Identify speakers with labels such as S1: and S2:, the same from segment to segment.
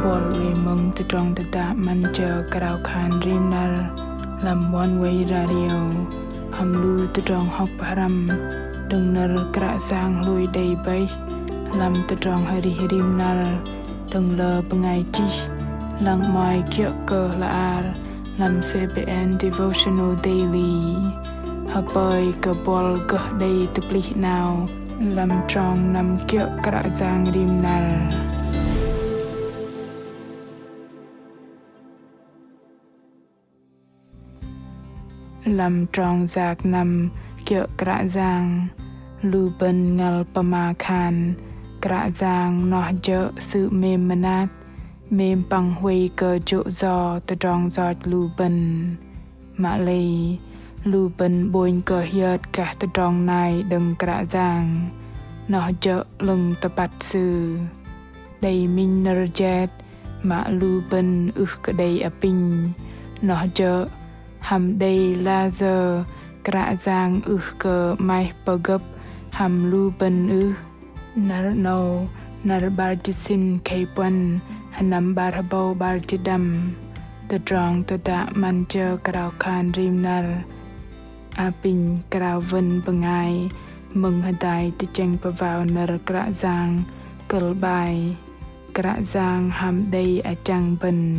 S1: bol we mong tơdrong tădă man chờ Krao khan rim nar làm Oneway radio hâm lu tơdrong học haram đừng nar Krạ Yang lui đầy bay làm tơdrong hari rim nar đừng lơ bơngai chi lang mai kiệu cơ là ar làm CBN devotional daily hợp bơi cơ bol cơ đầy tập lý nào làm trong năm kiệu Krạ Yang rim nar. Làm trong giặc năm kiệu Krạ Yang lu bên ngăl pơma khan Krạ Yang nó dỡ sự mềm mơnat mềm păng huay cơ chỗ gió tơdrong giọt lu bên mă-lei lu bên bônh cơ hiơt cả tơdrong này đừng Krạ Yang nó dỡ lưng tơpăt sư đầy minh nơ jet mà lu bên cơ đầy apinh nó dỡ H忱đây layơ Krạ Yang cơ maih pơgơ H忱lu bên nar no nar bar jisin kei bônh H忱bar habo bar jidam tơdrong tădă man chờ Krao khan rim nar apinh Krao vân bơngai mừng hôdai jing pơwao nar Krạ Yang ngăl bài Krạ Yang H忱đây ACHṳNG bên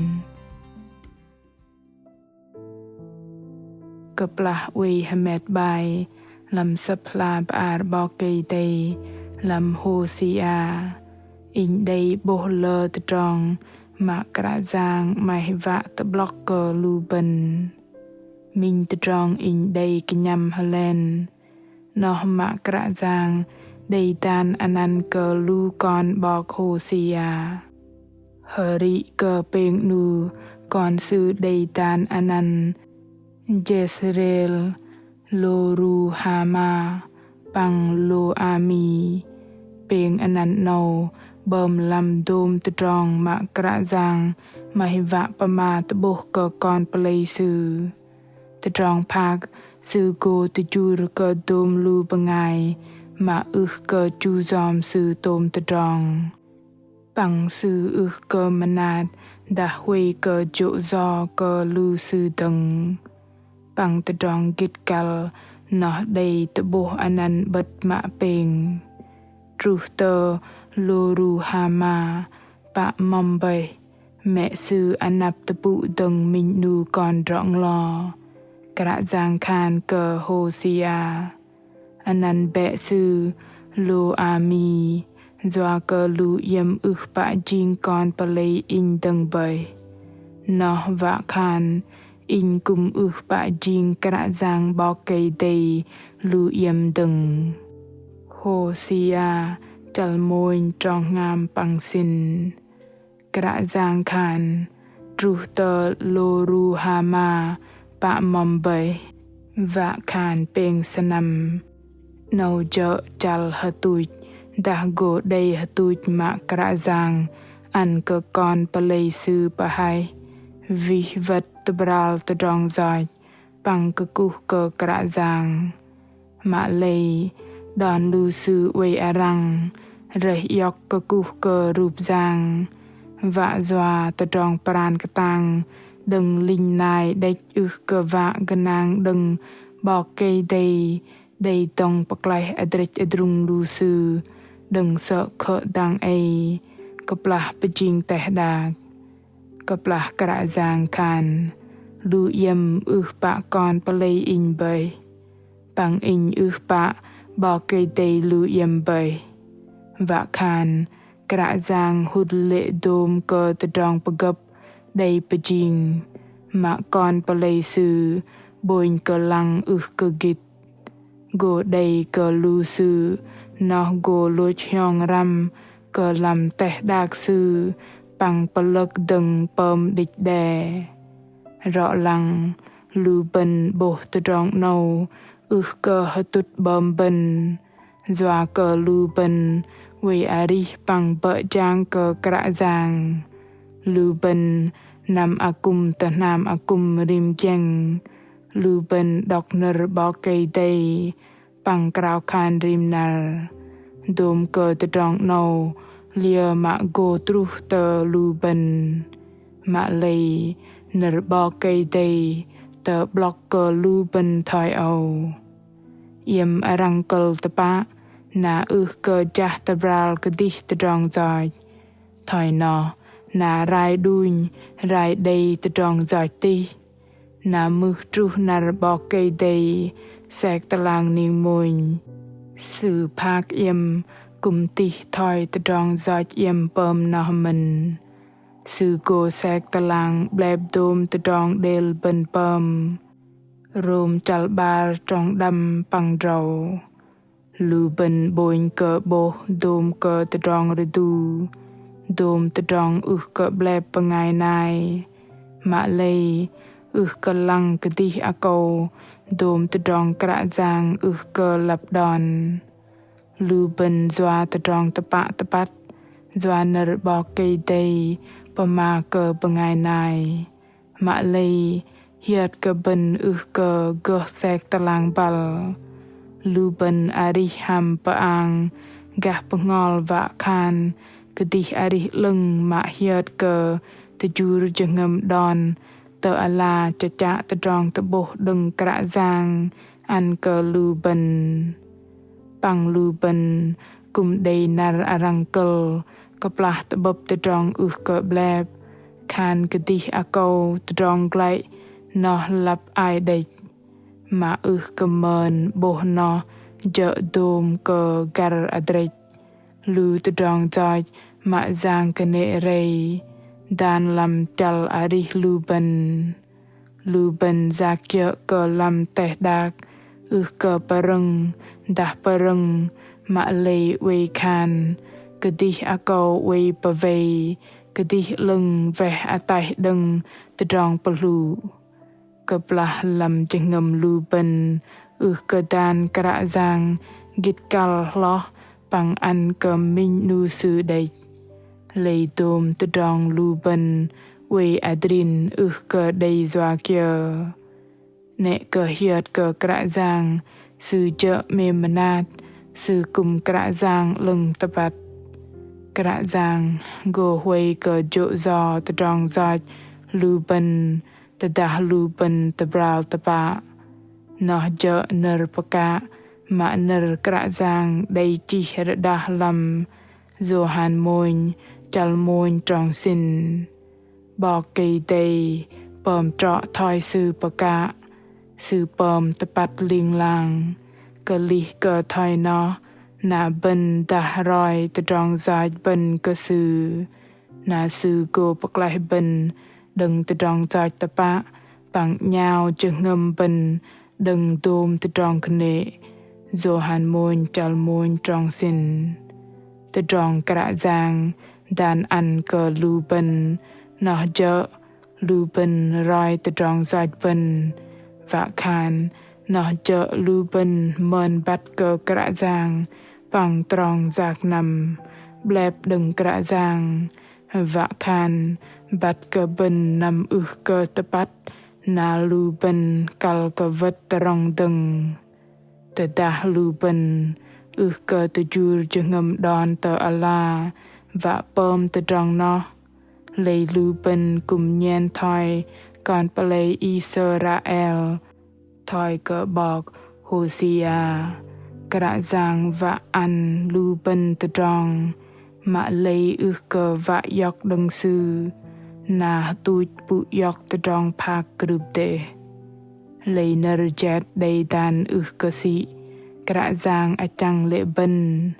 S1: cập là uy hamet bài làm sập la bar Bok Kei-Dei làm Hôsia in đây bô lơ tơdrong mà Krạ Yang maih vạ tơ blocker lu bên minh tơdrong in đây kenyam halen nó mà Krạ Yang đây tan Anăn cơ lu con bok Hôsia hời cơ peng nu con sư đây tan Anăn Jezreel Loru Hama păng Lôami peng Anăn nâu bơm làm đôm tơdrong mà Krạ Yang maih vạ pơma tơ bôh cơ con pơlei sư tơdrong phạc sư cô tơ chur cơ đôm lu bơngai mà cơ chu giòm sư tôm tơdrong păng sư cơ mơnat đã huay cơ chỗ gió cơ lu sư tầng păng tơdrong git gal nó đầy tơ bôh Anăn bật mạ peng ruh tơ Loru Hama pa mom bay mẹ sư anap tơ bụ đừng minh nu con rõng lo Krạ Yang khan cơ Hôsia Anăn bẹ sư Lôami doa cơ lu yếm pa jing con pơlei in đừng bay nó vạ khan in kum pa jing Krạ Yang Bok Kei-Dei lu yếm đừng Hôsia chal môi trong ngam păng xin Krạ Yang khan ruh tơ Loru Hama pa mom bay vạ khan peng sanam nâu dỡ chal hatuj dah go đầy hatuj mà Krạ Yang ăn cơ con pơlei sư pa hai vi vật tăbral tơdrong giỏi păng cơ cuh cơ Krạ Yang mă-lei đòn lu sư uy arang reh yoch cơ cuh cơ rup Yang vạ doa tơdrong pran katang đừng linh nai đech cơ vạ ganang đừng Bok Kei-Dei đầy tông bạc lai adrech adrung lu sư đừng sợ khợ đăng ai cập là bejing teh đạc cập là Krạ Yang khan lu yếm pa con pơlei in bay păng in pa Bok Kei-Dei lu yếm bay vạ khan Krạ Yang hụt lệ đôm cơ tơdrong pơgơ đầy bejing mà con pơlei sư bônh cơ lăng cơ git go đầy cơ lu sư nó go lu hyong ram cơ làm teh đạc sư păng pơlek đừng pơm địch đè rõ lăng lu bên bôh tơdrong nâu cơ hătut bơm bên doa cơ lu bên uy ari păng bợ jang cơ Krạ Yang lu bên nam akum tơ nam akum rim jeng lu bên đọc nơ Bok Kei-Dei păng Krao khan rim nar đôm cơ tơdrong nâu lia mạ go truh tơ lu bên mă-lei nở bok kei-dei tơ blocker lu bên thoi âu yếm arang col tăpa na cơ jah tăbral kadih tơdrong giỏi thoi nọ na rai đuin rai đầy tơdrong giỏi ti na mực truh nở bok kei-dei sẹc talang nieng mùi sự phác yếm cùng ti thoi tơdrong giỏi yếm pơm nọ mình sự go sẹc talang bleb dôm tơdrong del bên pơm rôm chal bar trong đâm păng rầu lu bên bônh cơ bô dôm cơ tơdrong rdu dôm tơdrong cơ bleb bơngai nai mă-lei cơ lăng cơ đi a câu dôm tơdrong Krạ Yang cơ lập đòn lu bên doa tơdrong tăpat doa nở bok kei-dei pơma cơ bơngai nai mă-lei hiơt cơ bên cơ gơ sẹc talang bal lu bên arih ham pang gah pengol va khan kedih arih lưng mạ hiớt cơ tujur jengem don tơ ala chacha tơdrong tăboh đừng Krạ Yang an cơ lu bên pang lu bên kum dei nar arang kel kaplah tăbập tơdrong cơ bleb khan kedih akau tơdrong glai nó lap ai đầy mà cơ mờn bồ nó dợ dôm cơ gar adrech lu tơdrong giỏi mạ giang cơ nệ rei dan lam chal arih lu bên ra kia cơ lam teh dak cơ pareng dah pareng mă-lei wei khan cơ đi a câu wei pavei cơ đi lưng ve a tai đừng tơdrong palu cơ plah lam Hษ์lu bên cơ dan Krạ Yang git kal lo pang an cơ minh nu sư đầy lei dôm tơdrong lu bên wei adrin cơ đầy doa kia nệ cơ hiớt cơ Krạ Yang sư chợ mê mơnat sư cùng Krạ Yang lưng tăpat Krạ Yang go huay cơ dỗ giò tơdrong giỏi lu bên tădah lu bên tăbral tăpa nó dợ nở paka mạ nở Krạ Yang đầy chi dah lam zo han môn chal môn trong sin bok kei-dei pơm trọ thoi sư paka sư pơm tăpat lieng lang cơ li cơ thoi nó na bên dah roi tơdrong giỏi bên cơ sư na sư go paklai bên đừng tơdrong giỏi tăpa bằng nhau Hษ์bên đừng dôm tơdrong khne zo han môn chal môn trong sin tơdrong Krạ Yang dan an cơ lu bên nó dợ lu bên roi tơdrong giỏi bên vạ khan nó dợ lu bên mơn bắt cơ Krạ Yang bằng trong giặc nằm bleb đừng Krạ Yang vạ khan bắt cơ bên nằm cơ tăpat na lu bên kal cơ vật tơdrong đừng tădah lu bên cơ tujur Hษ์đòn tơ ala vạ pơm tơdrong nó lei lu bên cùng nhen thoi còn pơlei Israel thoi cơ bok Hôsia Krạ Yang vạ an lu bên tơdrong mă-lei cơ vạ yoch đừng sư na tuj bu yoch tơdrong phak grub de lei nở jet đầy dan cơ si Krạ Yang achang lệ bên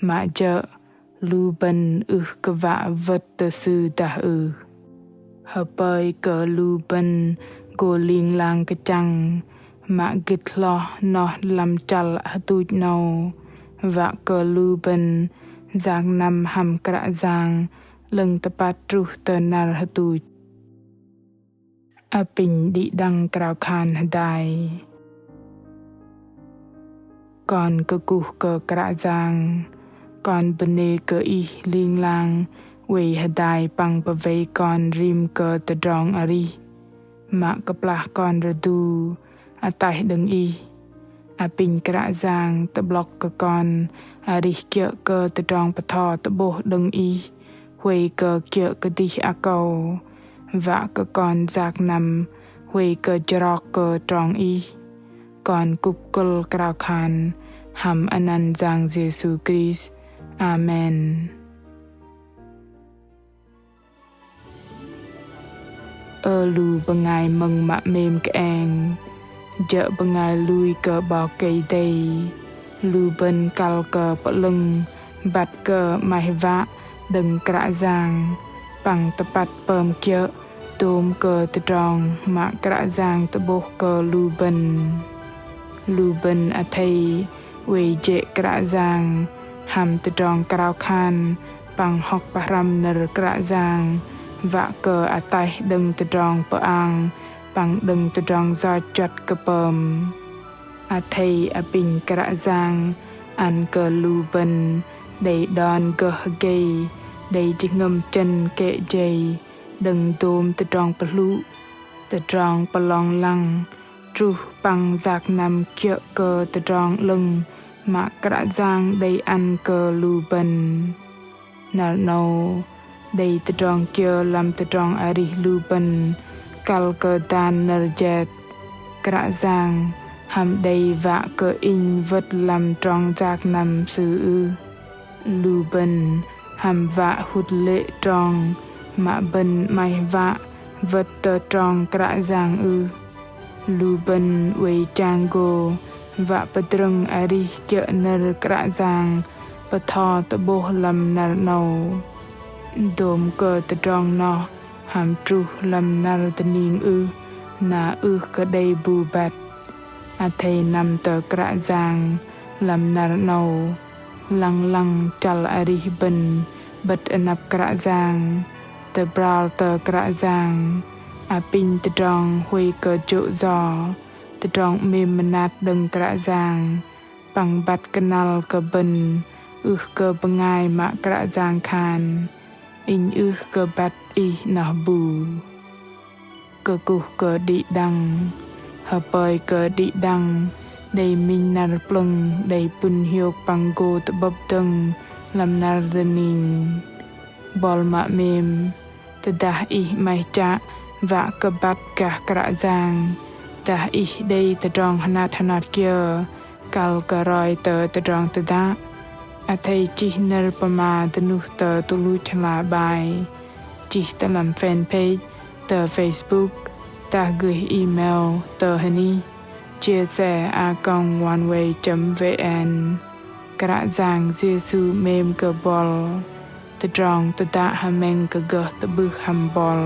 S1: mạ dợ lu bên cơ vạ vật tơ sư ta hợp bơi cơ lu bên go lieng lang cơ chăng mạ git lo nó lam chal tuj nâu vạ cơ lu bên giang nam ham Krạ Yang lưng tăpat truh tơ nar tuj apinh đi đăng Krao khan hôdai còn cơ cơ Krạ Yang còn bene cơ y lieng lang wei hôdai pang pavei còn rim cơ tơdrong ari mạ cơ plah còn rdu atai đừng y apinh Krạ Yang tơ block cơ con rih kia cơ tơdrong bát thọ tơ bô đừng y huay cơ kia cơ đi a cầu vạ cơ con giặc nằm huay cơ jrok cơ trong y còn cúp cul Krao khan H忱Anăn Giang Giêsu Christ. Amen. Lu bơngai mừng mạ mềm keng dợ bơngai lui cờ bò cây đầy lu bên cal cờ bọ lưng bạt cờ maih vạ đừng Krạ Yang bằng tơpăt pơm kia tôm cờ tơdrong mạ Krạ Yang tơ bô cờ lu bên a thầy quê dễ Krạ Yang tơdrong Krao khan bằng học bà ram nở Krạ Yang vạ cờ a tay đừng tơdrong pơang bằng đừng tơdrong do chật cơ pơm a thầy apinh Krạ Yang ăn cờ lu bên đầy đòn cờ gây đầy H忱M chân kệ dây đừng tôm tơdrong bờ lụ tơdrong bờ long lăng tru bằng giặc nằm kia cờ tơdrong lưng mạ Krạ Yang đầy ăn cờ lu bên nở nâu đầy tơdrong kia làm tơdrong ari lu bên cal cờ tan nở jet Krạ Yang đầy vạ cờ in vật làm trong giặc nằm sư lu bên vạ hụt lệ trong mạ bên maih vạ vật tơdrong Krạ Yang lu bên quay trang go vạ tơdrong ari kia nở Krạ Yang bát thọ tơ bô làm nở nâu đôm cờ tơdrong no tru làm nở tơ ning na cơ đầy bù bát a thầy nằm tơ Krạ Yang làm nở nâu lăng lăng chal ari bên bật nắp Krạ Yang tơ bral tơ Krạ Yang apinh tơdrong huay cờ chỗ giò tơdrong mơnat đừng Krạ Yang bằng bát canal cờ bên cơ bơngai mạ Krạ Yang khan in cơ bát y nà bù cơ cục cơ đi đăng hợp bơi cơ đi đăng đầy minh nà plung đầy bùn hiêu bằng gô tơ bập tâng làm nà rinh bol mạ mềm tơ đah y mai cha vạ cơ bát cả Krạ Yang đah y đây tơdrong hanat kia cal cơ roi tơdrong tơdạ a thầy chỉ nở pơma tenu tơ tulu chla bài chỉ tơ làm fanpage tơ Facebook ta gửi email tơ hani chia sẻ Oneway.vn Krạ Yang Giêsu mềm cơ bol tơdrong tơdạ H忱M cơ gơ tơ bư hầm bol